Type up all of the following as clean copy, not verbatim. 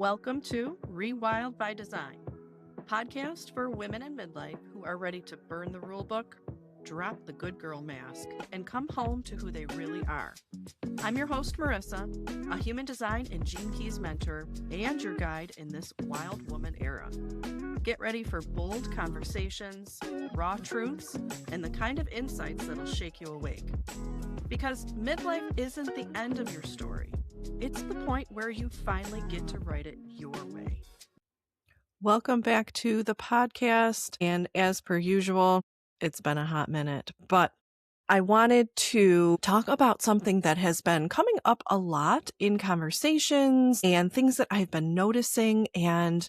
Welcome to Rewild by Design, a podcast for women in midlife who are ready to burn the rule book, drop the good girl mask, and come home to who they really are. I'm your host, Marissa, a human design and Gene Keys mentor and your guide in this wild woman era. Get ready for bold conversations, raw truths, and the kind of insights that'll shake you awake. Because midlife isn't the end of your story. It's the point where you finally get to write it your way. Welcome back to the podcast. And as per usual, it's been a hot minute, but I wanted to talk about something that has been coming up a lot in conversations and things that I've been noticing. And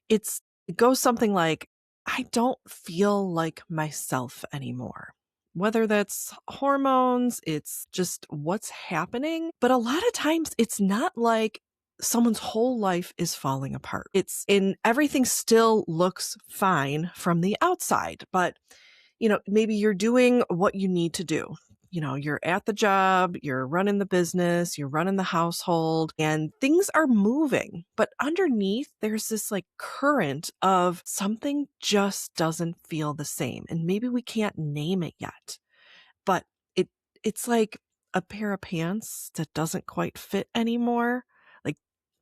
it goes something like, I don't feel like myself anymore. Whether that's hormones, it's just what's happening. But a lot of times it's not like someone's whole life is falling apart. Everything still looks fine from the outside, but maybe you're doing what you need to do. You're at the job, you're running the business, you're running the household, and things are moving. But underneath, there's this current of something just doesn't feel the same. And maybe we can't name it yet, but it's like a pair of pants that doesn't quite fit anymore.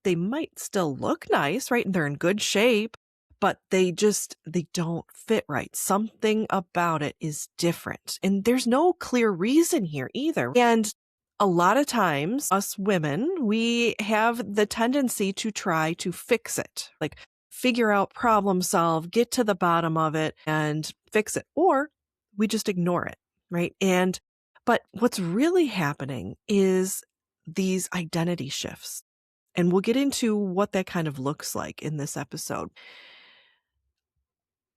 They might still look nice, right? And they're in good shape, but they don't fit right. Something about it is different. And there's no clear reason here either. And a lot of times, us women, we have the tendency to try to fix it, figure out, problem solve, get to the bottom of it and fix it. Or we just ignore it, right? But what's really happening is these identity shifts. And we'll get into what that kind of looks like in this episode.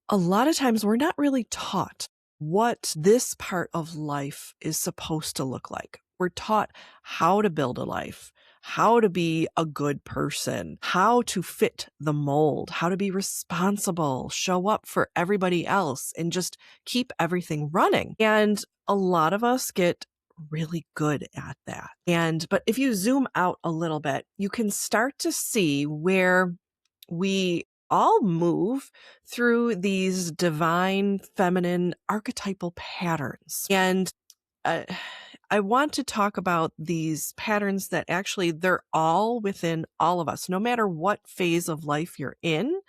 A lot of times we're not really taught what this part of life is supposed to look like. We're taught how to build a life, how to be a good person, how to fit the mold, how to be responsible, show up for everybody else, and just keep everything running. And a lot of us get really good at that. But if you zoom out a little bit, you can start to see where we all move through these divine feminine archetypal patterns. And I want to talk about these patterns that actually they're all within all of us, no matter what phase of life you're in.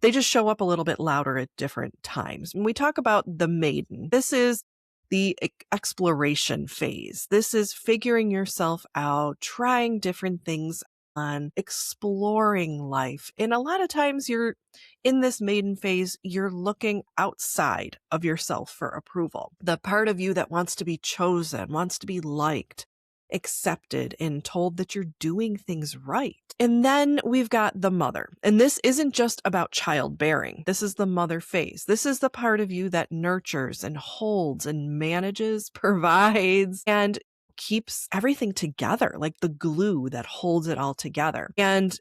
They just show up a little bit louder at different times. When we talk about the Maiden, this is the exploration phase. This is figuring yourself out, trying different things on, exploring life. And a lot of times you're in this maiden phase, you're looking outside of yourself for approval. The part of you that wants to be chosen, wants to be liked, accepted, and told that you're doing things right. And then we've got the mother. And this isn't just about childbearing. This is the mother phase. This is the part of you that nurtures and holds and manages, provides, and keeps everything together, like the glue that holds it all together. And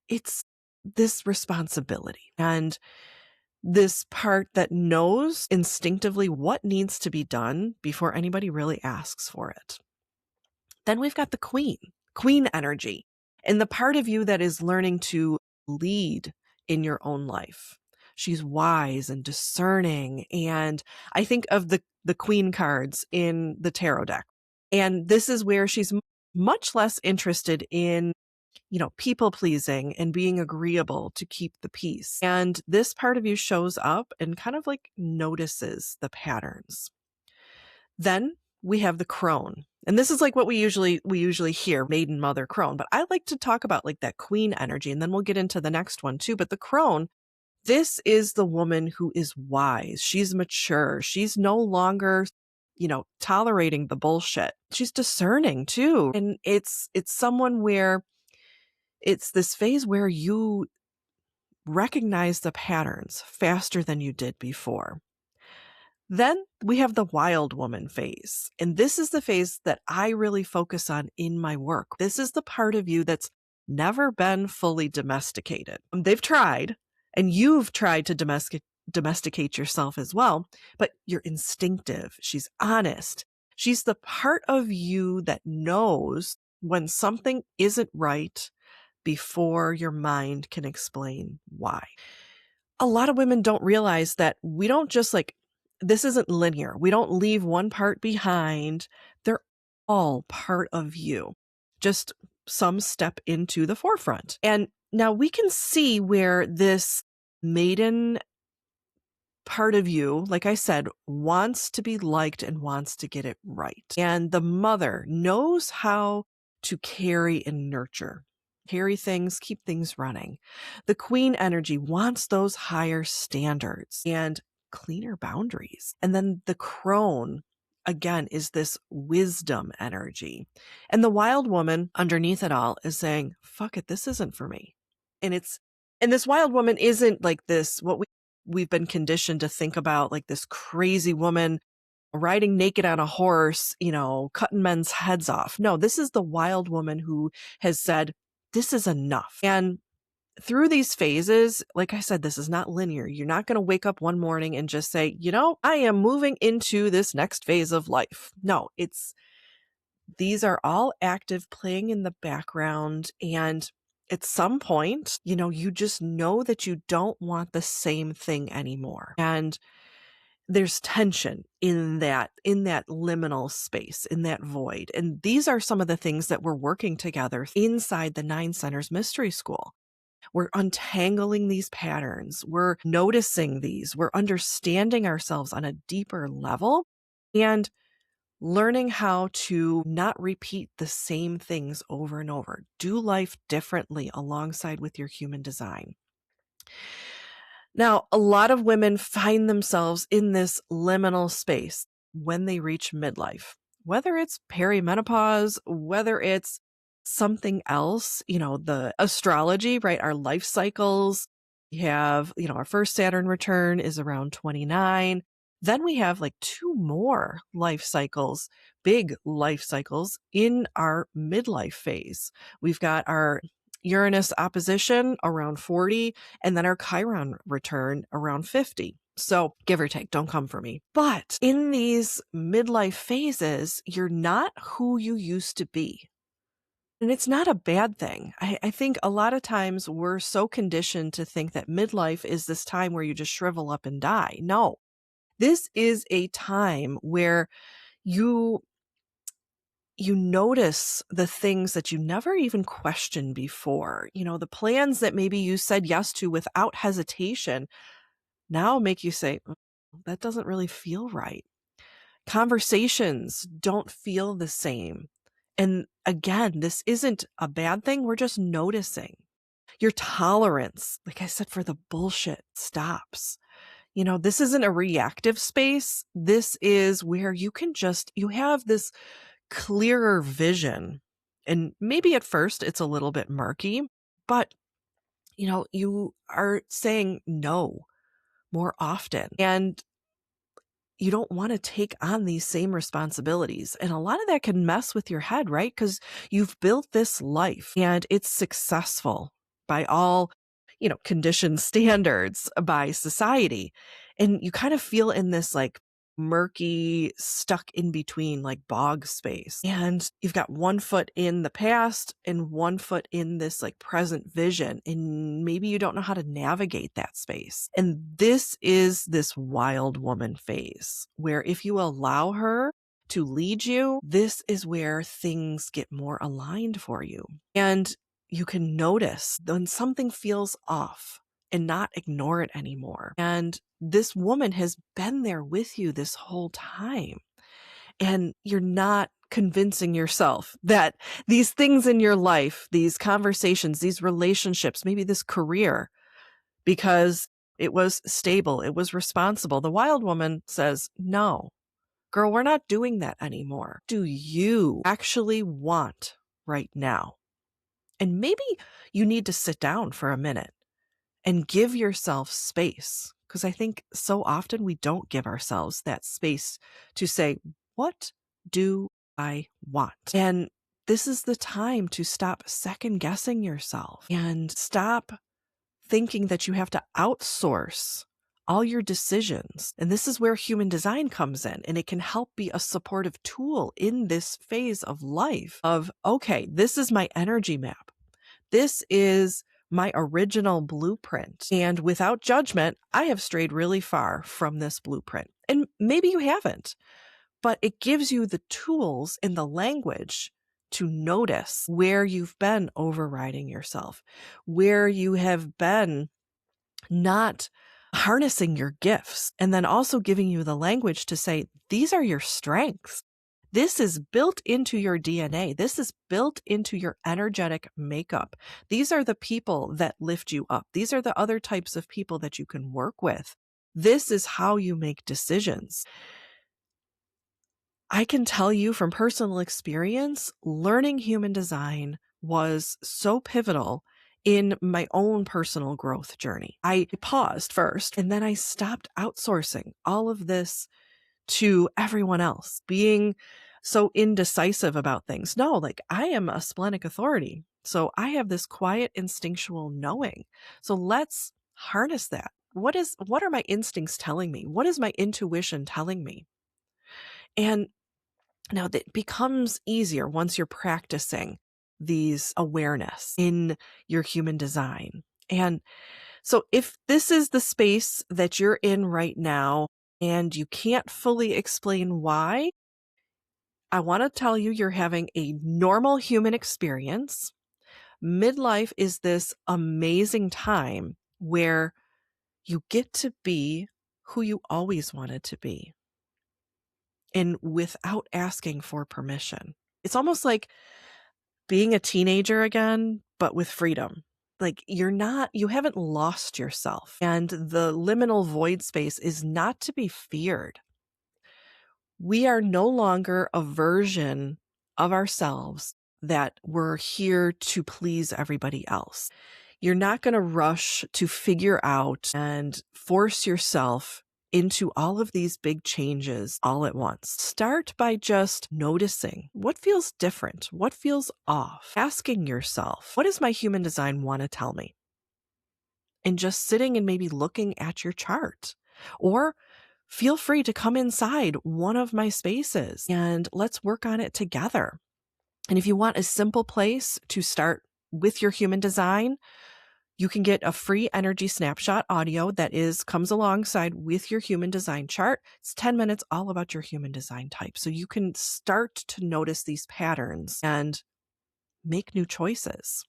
it's this responsibility and this part that knows instinctively what needs to be done before anybody really asks for it. Then we've got the queen energy, and the part of you that is learning to lead in your own life. She's wise and discerning. And I think of the queen cards in the tarot deck. And this is where she's much less interested in, people pleasing and being agreeable to keep the peace. And this part of you shows up and kind of notices the patterns. Then we have the crone. And this is what we usually hear, maiden, mother, crone. But I like to talk about that queen energy. And then we'll get into the next one too. But the crone, this is the woman who is wise. She's mature. She's no longer, tolerating the bullshit. She's discerning too. And it's someone where it's this phase where you recognize the patterns faster than you did before. Then we have the wild woman phase. And this is the phase that I really focus on in my work. This is the part of you that's never been fully domesticated. They've tried, and you've tried to domesticate yourself as well, but you're instinctive. She's honest. She's the part of you that knows when something isn't right, before your mind can explain why. A lot of women don't realize that we don't just this isn't linear. We don't leave one part behind. They're all part of you. Just some step into the forefront. And now we can see where this maiden part of you, like I said, wants to be liked and wants to get it right. And the mother knows how to carry and nurture, carry things, keep things running. The queen energy wants those higher standards and cleaner boundaries. And then the crone, again, is this wisdom energy. And the wild woman underneath it all is saying, fuck it, this isn't for me. And this wild woman isn't like this, what we've been conditioned to think about, like this crazy woman riding naked on a horse, cutting men's heads off. No, this is the wild woman who has said, this is enough. And through these phases, like I said, this is not linear. You're not going to wake up one morning and just say, I am moving into this next phase of life. No, these are all active, playing in the background. And at some point, you just know that you don't want the same thing anymore. And there's tension in that liminal space, in that void. And these are some of the things that we're working together inside the 9 Centers Mystery School. We're untangling these patterns. We're noticing these. We're understanding ourselves on a deeper level and learning how to not repeat the same things over and over. Do life differently alongside with your human design. Now, a lot of women find themselves in this liminal space when they reach midlife, whether it's perimenopause, whether it's something else, the astrology, right? Our life cycles. We have, our first Saturn return is around 29. Then we have 2 more life cycles, big life cycles in our midlife phase. We've got our Uranus opposition around 40, and then our Chiron return around 50. So give or take, don't come for me. But in these midlife phases, you're not who you used to be. And it's not a bad thing. I think a lot of times we're so conditioned to think that midlife is this time where you just shrivel up and die. No, this is a time where you notice the things that you never even questioned before. The plans that maybe you said yes to without hesitation now make you say, that doesn't really feel right. Conversations don't feel the same. And again, this isn't a bad thing. We're just noticing. Your tolerance, like I said, for the bullshit stops. This isn't a reactive space. This is where you have this clearer vision. And maybe at first it's a little bit murky, but you are saying no more often. And you don't want to take on these same responsibilities. And a lot of that can mess with your head, right? Because you've built this life and it's successful by all, conditioned standards by society. And you kind of feel in this murky, stuck in between bog space. And you've got one foot in the past and one foot in this present vision. And maybe you don't know how to navigate that space. And this is this wild woman phase where if you allow her to lead you, this is where things get more aligned for you. And you can notice when something feels off and not ignore it anymore. And this woman has been there with you this whole time. And you're not convincing yourself that these things in your life, these conversations, these relationships, maybe this career, because it was stable, it was responsible. The wild woman says, no, girl, we're not doing that anymore. Do you actually want right now? And maybe you need to sit down for a minute and give yourself space. Because I think so often we don't give ourselves that space to say, what do I want? And this is the time to stop second guessing yourself and stop thinking that you have to outsource all your decisions. And this is where human design comes in, and it can help be a supportive tool in this phase of life of, okay, this is my energy map. This is my original blueprint. And without judgment, I have strayed really far from this blueprint. And maybe you haven't, but it gives you the tools and the language to notice where you've been overriding yourself, where you have been not harnessing your gifts, and then also giving you the language to say, these are your strengths. This is built into your DNA. This is built into your energetic makeup. These are the people that lift you up. These are the other types of people that you can work with. This is how you make decisions. I can tell you from personal experience, learning human design was so pivotal in my own personal growth journey. I paused first, and then I stopped outsourcing all of this to everyone else, being so indecisive about things. No, like, I am a splenic authority. So I have this quiet instinctual knowing. So let's harness that. What are my instincts telling me? What is my intuition telling me? And now that becomes easier once you're practicing these awareness in your human design. And so if this is the space that you're in right now and you can't fully explain why, I want to tell you you're having a normal human experience. Midlife is this amazing time where you get to be who you always wanted to be, and without asking for permission. It's almost like being a teenager again, but with freedom. Like, you haven't lost yourself, and the liminal void space is not to be feared. We are no longer a version of ourselves that we're here to please everybody else. You're not going to rush to figure out and force yourself into all of these big changes all at once. Start by just noticing what feels different, what feels off, asking yourself, what does my human design want to tell me? And just sitting and maybe looking at your chart. Or feel free to come inside one of my spaces and let's work on it together. And if you want a simple place to start with your human design, you can get a free energy snapshot audio that comes alongside with your human design chart. It's 10 minutes all about your human design type. So you can start to notice these patterns and make new choices.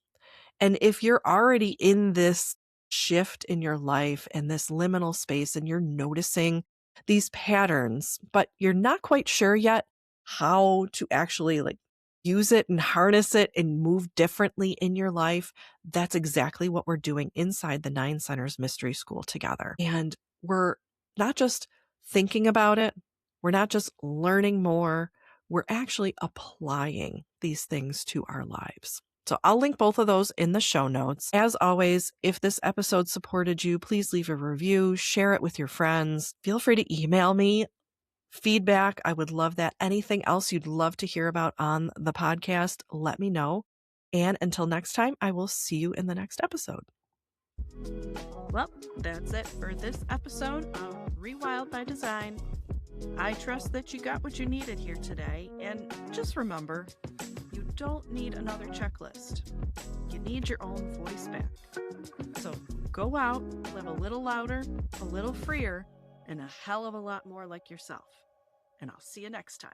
And if you're already in this shift in your life and this liminal space and you're noticing these patterns, but you're not quite sure yet how to actually use it and harness it and move differently in your life, that's exactly what we're doing inside the 9 Centers Mystery School together. And we're not just thinking about it. We're not just learning more. We're actually applying these things to our lives. So I'll link both of those in the show notes. As always, if this episode supported you, please leave a review, share it with your friends. Feel free to email me feedback. I would love that. Anything else you'd love to hear about on the podcast, let me know. And until next time, I will see you in the next episode. Well, that's it for this episode of Rewild by Design. I trust that you got what you needed here today. And just remember, you don't need another checklist. You need your own voice back. So go out, live a little louder, a little freer, and a hell of a lot more like yourself. And I'll see you next time.